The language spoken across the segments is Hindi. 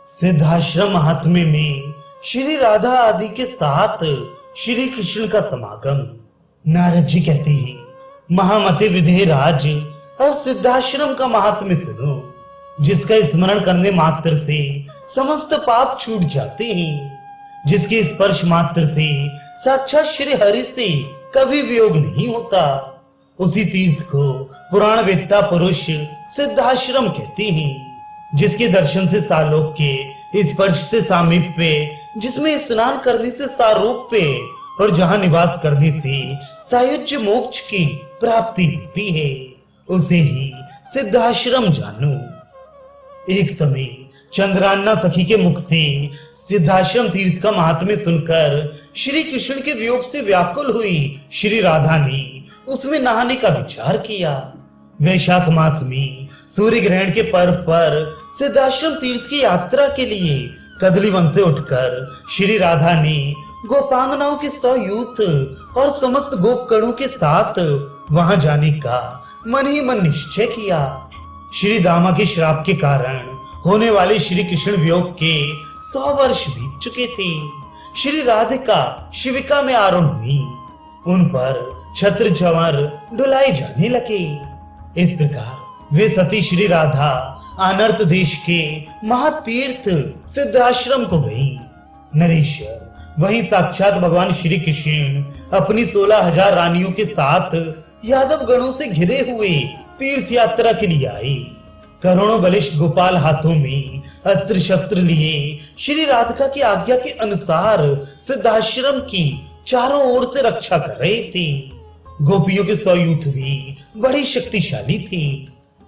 सिद्धाश्रम महात्म्य में श्री राधा आदि के साथ श्री कृष्ण का समागम। नारद जी कहते हैं, महामते विधेय राज, अब सिद्धाश्रम का महात्म्य सुनो, जिसका स्मरण करने मात्र से समस्त पाप छूट जाते हैं, जिसके स्पर्श मात्र से साक्षात श्री हरि से कभी वियोग नहीं होता। उसी तीर्थ को पुराण वेत्ता पुरुष सिद्धाश्रम कहते हैं, जिसके दर्शन से सालोक्य, स्पर्श से सामीप्य, जिसमें स्नान करने से सारूप्य और जहां निवास करने से सायुज्य मोक्ष की प्राप्ति होती है, उसे ही सिद्धाश्रम जानो। एक समय चंद्रान्ना सखी के मुख से सिद्धाश्रम तीर्थ का महात्म्य सुनकर श्री कृष्ण के वियोग से व्याकुल हुई श्री राधा ने उसमें नहाने का विचार किया। वैशाख मास में सूर्य ग्रहण के पर्व पर सिद्धाश्रम तीर्थ की यात्रा के लिए कदली वन से उठकर श्री राधा ने गोपांगनाओं के 100 यूथ और समस्त गोपगणों के साथ वहां जाने का मन ही मन निश्चय किया। श्री दामा के श्राप के कारण होने वाले श्री कृष्ण वियोग के 100 वर्ष बीत चुके थे। श्री राधिका शिविका में आरूढ़ हुई, उन पर छत्र चंवर डुलाए जाने लगे। इस प्रकार वे सती श्री राधा अनर्त देश के महातीर्थ सिद्धाश्रम को गई। नरेश्वर वहीं साक्षात भगवान श्री कृष्ण अपनी 16,000 रानियों के साथ यादव गणों से घिरे हुए तीर्थ यात्रा के लिए आए। करोड़ों बलिष्ठ गोपाल हाथों में अस्त्र शस्त्र लिए श्री राधिका की आज्ञा के अनुसार सिद्धाश्रम की चारों ओर से रक्षा कर रहे थे। गोपियों के 100 यूथ भी बड़ी शक्तिशाली थे।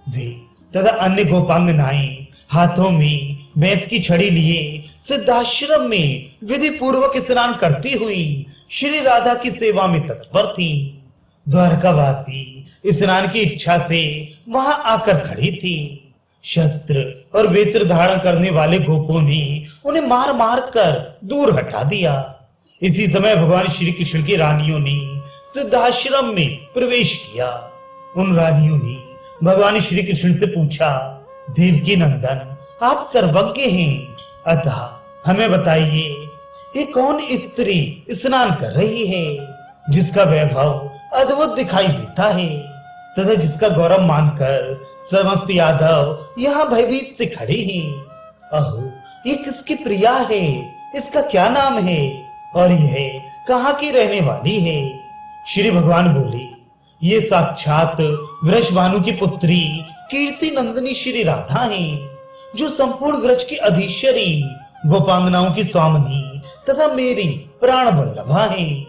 वे तथा अन्य गोपांगनाएं हाथों में बेत की छड़ी लिए सिद्धाश्रम में विधि पूर्वक स्नान करती हुई श्री राधा की सेवा में तत्पर थी। द्वारकावासी स्नान की इच्छा से वहां आकर खड़ी थी। शस्त्र और वेत्र धारण करने वाले गोपों ने उन्हें मार मार कर दूर हटा दिया। इसी समय भगवान श्री कृष्ण की रानियों ने सिद्धाश्रम में प्रवेश किया। उन रानियों ने भगवान श्री कृष्ण से पूछा, देवकी नंदन, आप सर्वज्ञ हैं, अतः हमें बताइए, ये कौन स्त्री स्नान कर रही है, जिसका वैभव अद्भुत दिखाई देता है तथा जिसका गौरव मानकर समस्त यादव यहाँ भयभीत से खड़े हैं। अहो, ये किसकी प्रिया है, इसका क्या नाम है और यह कहाँ की रहने वाली है? श्री भगवान बोले, ये साक्षात वृषभानु की पुत्री कीर्ति नंदिनी श्री राधा हैं, जो संपूर्ण व्रज की अधीश्वरी, गोपांगनाओं की स्वामिनी तथा मेरी प्राण वल्लभा हैं।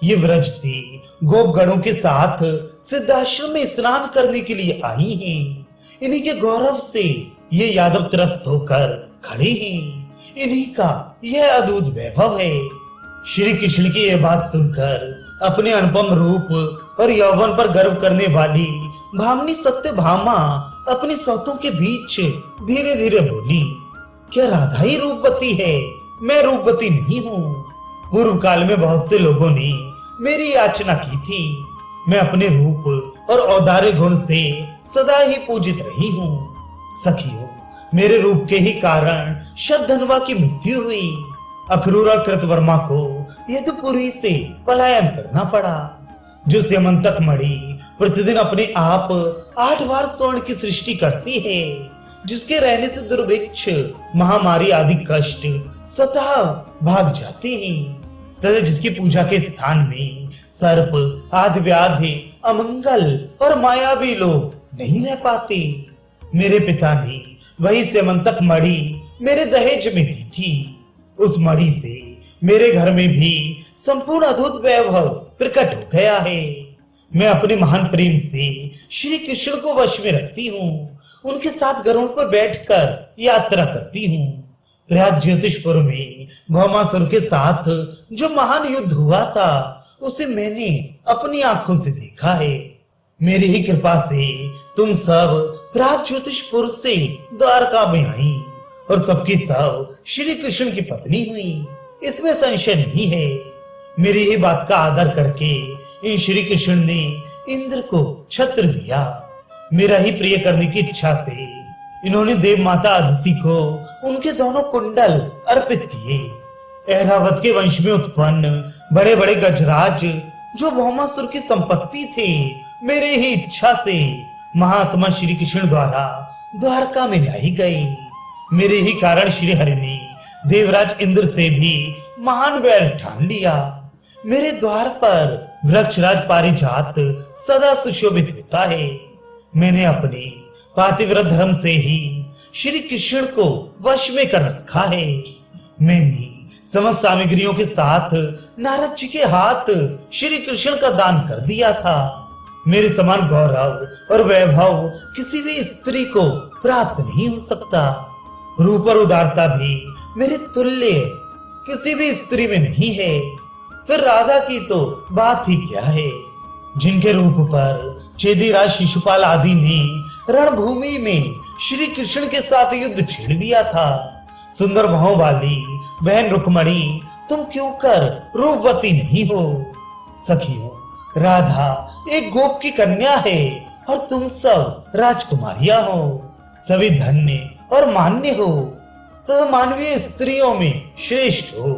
ये व्रज से गोपगणों के साथ सिद्धाश्रम में स्नान करने के लिए आई हैं। इन्हीं के गौरव से ये यादव त्रस्त होकर खड़े हैं। इन्हीं का यह अद्भुत वैभव है। श्री कृष्ण की यह बात सुनकर अपने अनुपम रूप और यौवन पर गर्व करने वाली भामिनी सत्यभामा अपनी सौतों के बीच धीरे धीरे बोली, क्या राधा ही रूपवती है? मैं रूपवती नहीं हूँ। पूर्व काल में बहुत से लोगों ने मेरी याचना की थी। मैं अपने रूप और औदार्य गुण से सदा ही पूजित रही हूँ। सखियों, मेरे रूप के ही कारण शतधन्वा की मृत्यु हुई। अक्रूर और कृतवर्मा को यदुपुरी से पलायन करना पड़ा। जो स्यमंतक मणि प्रतिदिन अपने आप 8 बार स्वर्ण की सृष्टि करती है, जिसके रहने से दुर्भिक्ष, महामारी आदि कष्ट स्वतः भाग जाते हैं, तथा जिसकी पूजा के स्थान में सर्प आदि व्याधि, अमंगल और मायावी लोग नहीं रह पाते। मेरे पिता ने वही स्यमंतक मणि मेरे दहेज में दी थी। उस मणि से मेरे घर में भी संपूर्ण अद्भुत वैभव प्रकट हो गया है। मैं अपने महान प्रेम से श्री कृष्ण को वश में रखती हूँ। उनके साथ गरुड़ पर बैठकर यात्रा करती हूँ। प्रयाग ज्योतिषपुर में भौमासुर के साथ जो महान युद्ध हुआ था, उसे मैंने अपनी आंखों से देखा है। मेरी ही कृपा से तुम सब प्रयाग ज्योतिषपुर से द्वारका में आई और सबकी सब श्री कृष्ण की पत्नी हुई, इसमें संशय नहीं है। मेरी ही बात का आदर करके इन श्री कृष्ण ने इंद्र को छत्र दिया। मेरा ही प्रिय करने की इच्छा से इन्होंने देव माता अदिति को उनके दोनों कुंडल अर्पित किए। ऐरावत के वंश में उत्पन्न बड़े बड़े गजराज जो भौमासुर की संपत्ति थे, मेरे ही इच्छा से महात्मा श्री कृष्ण द्वारा द्वारका में लाई गई। मेरे ही कारण श्री हरि ने देवराज इंद्र से भी महान बैर ठान लिया। मेरे द्वार पर वृक्षराज पारिजात सदा सुशोभित होता है। मैंने अपने पातिव्रत धर्म से ही श्री कृष्ण को वश में कर रखा है। मैंने समस्त सामग्रियों के साथ नारद जी के हाथ श्री कृष्ण का दान कर दिया था। मेरे समान गौरव और वैभव किसी भी स्त्री को प्राप्त नहीं हो सकता। रूप और उदारता भी मेरे तुल्य किसी भी स्त्री में नहीं है। फिर राधा की तो बात ही क्या है, जिनके रूप पर चेदीराज शिशुपाल आदि ने रणभूमि में श्री कृष्ण के साथ युद्ध छेड़ दिया था। सुंदर भाव वाली बहन रुक्मणी, तुम क्यों कर रूपवती नहीं हो? सखियों, राधा एक गोप की कन्या है और तुम सब राजकुमारियां हो। सभी धन्य और मान्य हो, तो मानवीय स्त्रियों में श्रेष्ठ हो।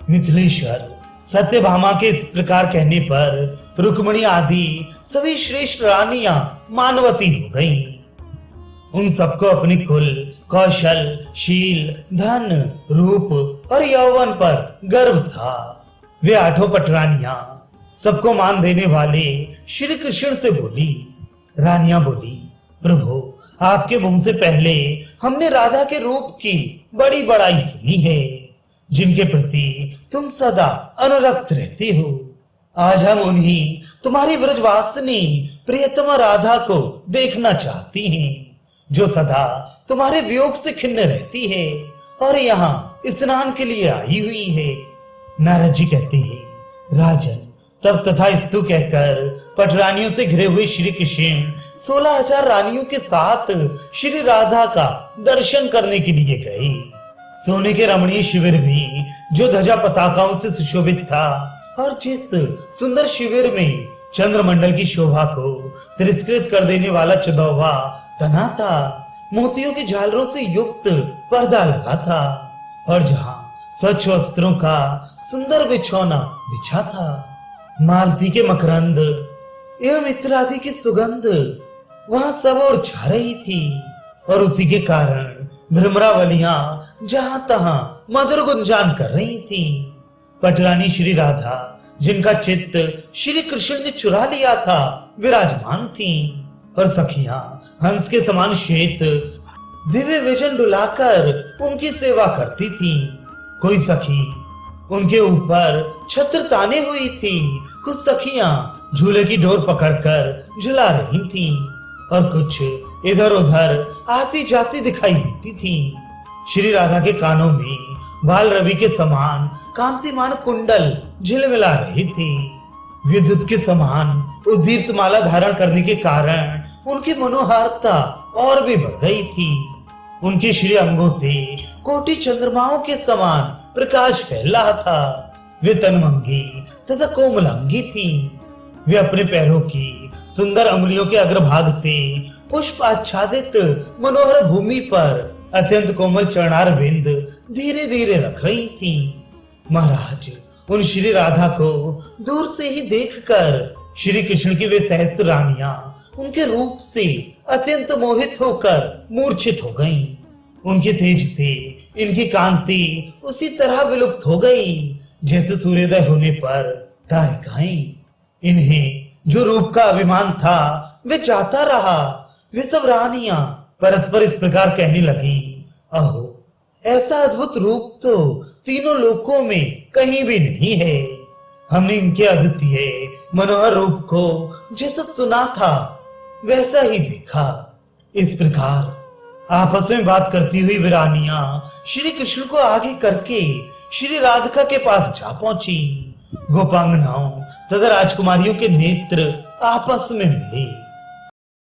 मिथिलेश्वर सत्यभामा के इस प्रकार कहने पर रुक्मणी आदि सभी श्रेष्ठ रानियां मानवती हो गईं। उन सबको अपनी कुल, कौशल, शील, धन, रूप और यौवन पर गर्व था। वे आठों पटरानियां सबको मान देने वाले श्री कृष्ण से बोली। रानियां बोली, प्रभु, आपके मुंह से पहले हमने राधा के रूप की बड़ी बड़ाई सुनी है, जिनके प्रति तुम सदा अनुरक्त रहते हो। आज हम उन्हीं तुम्हारी व्रजवासिनी प्रियतमा राधा को देखना चाहती हैं, जो सदा तुम्हारे वियोग से खिन्न रहती है और यहाँ स्नान के लिए आई हुई है। नारद जी कहते हैं, राजन, तब तथास्तु कहकर पटरानियों से घिरे हुए श्री कृष्ण 16,000 रानियों के साथ श्री राधा का दर्शन करने के लिए गए। सोने के रमणीय शिविर में जो ध्वजा पताकाओं से सुशोभित था और जिस सुंदर शिविर में चंद्रमंडल की शोभा को तिरस्कृत कर देने वाला चौदहवा तना था, मोतियों की झालरों से युक्त पर्दा लगा था और जहाँ स्वच्छ वस्त्रों का सुंदर बिछौना बिछा था, मालती के मकरंद एवं इत्र आदि की सुगंध वहां सब और छा रही थी और उसी के कारण भ्रमरावलियां जहां तहां मधुर गुंजान कर रही थी। पटरानी श्री राधा, जिनका चित्त श्री कृष्ण ने चुरा लिया था, विराजमान थी और सखियां हंस के समान श्वेत दिव्य विजन डुलाकर उनकी सेवा करती थी। कोई सखी उनके ऊपर छत्र ताने हुई थी, कुछ सखियां झूले की डोर पकड़कर झुला रही थीं और कुछ इधर उधर आती जाती दिखाई देती थीं। श्री राधा के कानों में बाल रवि के समान कांतिमान कुंडल झिलमिला रहे थे। विद्युत के समान उद्दीप्त माला धारण करने के कारण उनकी मनोहारिता और भी बढ़ गई थी। उनके श्री अंगों से कोटि चंद्रमाओं के समान प्रकाश फैल रहा था। वे तनमंगी तथा कोमलांगी थी। वे अपने पैरों की सुंदर अंगुलियों के अग्रभाग से पुष्प आच्छादित मनोहर भूमि पर अत्यंत कोमल चरणार बिंद धीरे धीरे रख रही थी। महाराज, उन श्री राधा को दूर से ही देखकर श्री कृष्ण की वे सहस्त्र रानियां उनके रूप से अत्यंत मोहित होकर मूर्छित हो गईं। उनके तेज से इनकी कांति उसी तरह विलुप्त हो गई जैसे सूर्योदय होने पर तारिकाएं। इन्हें जो रूप का अभिमान था वे चाहता रहा। वे सब रानियां परस्पर इस प्रकार कहने लगी, अहो, ऐसा अद्भुत रूप तो तीनों लोकों में कहीं भी नहीं है। हमने इनके अद्वितीय मनोहर रूप को जैसा सुना था वैसा ही देखा। इस प्रकार आपस में बात करती हुई वे रानियां श्री कृष्ण को आगे करके श्री राधिका के पास जा पहुंची। गोपांगनाओं तथा राजकुमारियों के नेत्र आपस में मिले।